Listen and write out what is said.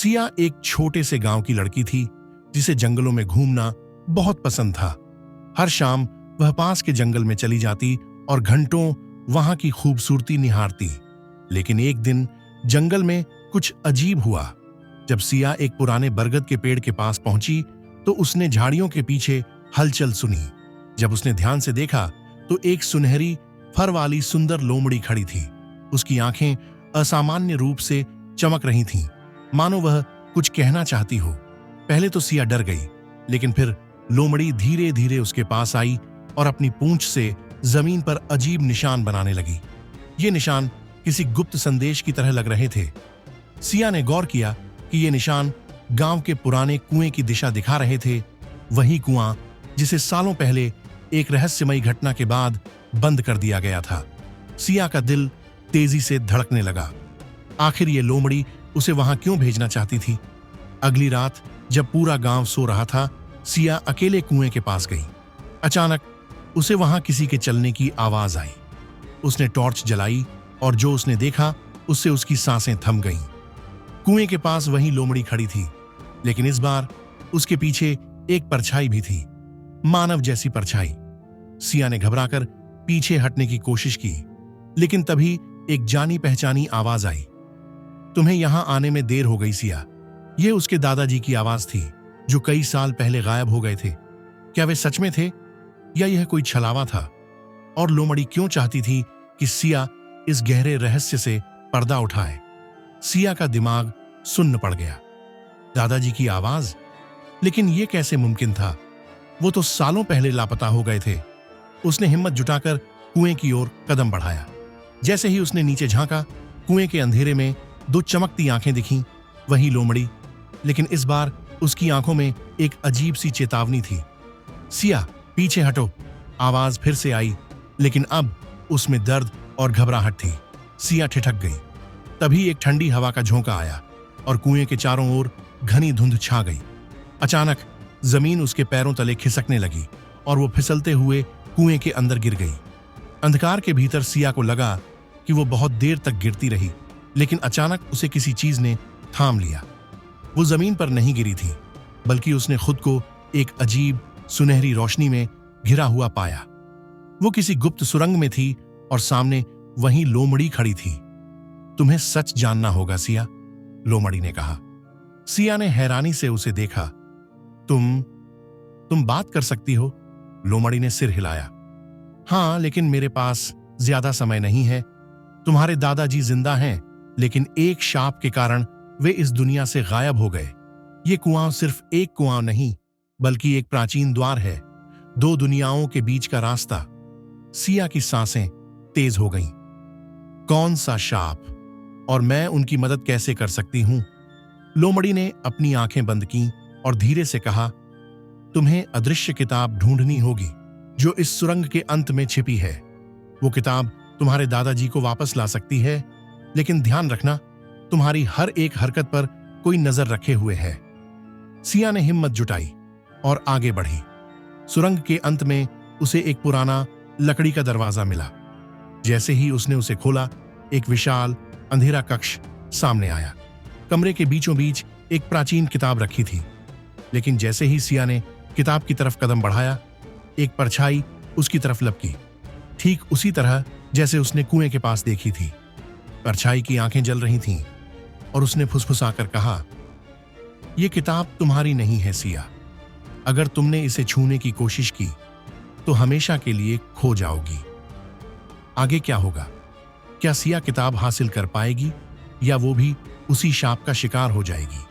सिया एक छोटे से गांव की लड़की थी जिसे जंगलों में घूमना बहुत पसंद था। हर शाम वह पास के जंगल में चली जाती और घंटों वहां की खूबसूरती निहारती। लेकिन एक दिन जंगल में कुछ अजीब हुआ। जब सिया एक पुराने बरगद के पेड़ के पास पहुंची तो उसने झाड़ियों के पीछे हलचल सुनी। जब उसने ध्यान से देखा तो एक सुनहरी फर वाली सुंदर लोमड़ी खड़ी थी। उसकी आंखें असामान्य रूप से चमक रही थीं, मानो वह कुछ कहना चाहती हो। पहले तो सिया डर गई, लेकिन फिर लोमड़ी धीरे धीरे उसके पास आई और अपनी पूंछ से जमीन पर अजीब निशान बनाने लगी। ये निशान किसी गुप्त संदेश की तरह लग रहे थे। सिया ने गौर किया कि ये निशान गांव के पुराने कुएं की दिशा दिखा रहे थे, वही कुआं जिसे सालों पहले एक रहस्यमयी घटना के बाद बंद कर दिया गया था। सिया का दिल तेजी से धड़कने लगा। आखिर ये लोमड़ी उसे वहां क्यों भेजना चाहती थी? अगली रात जब पूरा गांव सो रहा था, सिया अकेले कुएं के पास गई। अचानक उसे वहां किसी के चलने की आवाज आई। उसने टॉर्च जलाई और जो उसने देखा उससे उसकी सांसें थम गईं। कुएं के पास वही लोमड़ी खड़ी थी, लेकिन इस बार उसके पीछे एक परछाई भी थी, मानव जैसी परछाई। सिया ने घबराकर पीछे हटने की कोशिश की, लेकिन तभी एक जानी पहचानी आवाज आई। तुम्हें यहां आने में देर हो गई सिया। यह उसके दादाजी की आवाज थी, जो कई साल पहले गायब हो गए थे। क्या वे सच में थे या यह कोई छलावा था? और लोमड़ी क्यों चाहती थी कि सिया इस गहरे रहस्य से पर्दा उठाए? सिया का दिमाग सुन्न पड़ गया। दादाजी की आवाज? लेकिन यह कैसे मुमकिन था? वो तो सालों पहले लापता हो गए थे। उसने हिम्मत जुटाकर कुएं की ओर कदम बढ़ाया। जैसे ही उसने नीचे झांका, कुएं के अंधेरे में दो चमकती आंखें दिखीं, वही लोमड़ी। लेकिन इस बार उसकी आंखों में एक अजीब सी चेतावनी थी। सिया, पीछे हटो। आवाज फिर से आई, लेकिन अब उसमें दर्द और घबराहट थी। सिया ठिठक गई। तभी एक ठंडी हवा का झोंका आया और कुएं के चारों ओर घनी धुंध छा गई। अचानक जमीन उसके पैरों तले खिसकने लगी और वो फिसलते हुए कुएं के अंदर गिर गई। अंधकार के भीतर सिया को लगा कि वो बहुत देर तक गिरती रही, लेकिन अचानक उसे किसी चीज ने थाम लिया। वो जमीन पर नहीं गिरी थी, बल्कि उसने खुद को एक अजीब सुनहरी रोशनी में घिरा हुआ पाया। वो किसी गुप्त सुरंग में थी और सामने वही लोमड़ी खड़ी थी। तुम्हें सच जानना होगा सिया, लोमड़ी ने कहा। सिया ने हैरानी से उसे देखा। तुम बात कर सकती हो? लोमड़ी ने सिर हिलाया। हाँ, लेकिन मेरे पास ज्यादा समय नहीं है। तुम्हारे दादाजी जिंदा हैं, लेकिन एक शाप के कारण वे इस दुनिया से गायब हो गए। ये कुआं सिर्फ एक कुआं नहीं, बल्कि एक प्राचीन द्वार है, दो दुनियाओं के बीच का रास्ता। सिया की सांसें तेज हो गईं। कौन सा शाप? और मैं उनकी मदद कैसे कर सकती हूं? लोमड़ी ने अपनी आंखें बंद कीं और धीरे से कहा, तुम्हें अदृश्य किताब ढूंढनी होगी जो इस सुरंग के अंत में छिपी है। वो किताब तुम्हारे दादाजी को वापस ला सकती है, लेकिन ध्यान रखना, तुम्हारी हर एक हरकत पर कोई नजर रखे हुए है। सिया ने हिम्मत जुटाई और आगे बढ़ी। सुरंग के अंत में उसे एक पुराना लकड़ी का दरवाजा मिला। जैसे ही उसने उसे खोला, एक विशाल अंधेरा कक्ष सामने आया। कमरे के बीचों बीच एक प्राचीन किताब रखी थी, लेकिन जैसे ही सिया ने किताब की तरफ कदम बढ़ाया, एक परछाई उसकी तरफ लपकी, ठीक उसी तरह जैसे उसने कुएं के पास देखी थी। परछाई की आंखें जल रही थीं और उसने फुसफुसाकर कहा, यह किताब तुम्हारी नहीं है सिया। अगर तुमने इसे छूने की कोशिश की तो हमेशा के लिए खो जाओगी। आगे क्या होगा? क्या सिया किताब हासिल कर पाएगी या वो भी उसी शाप का शिकार हो जाएगी?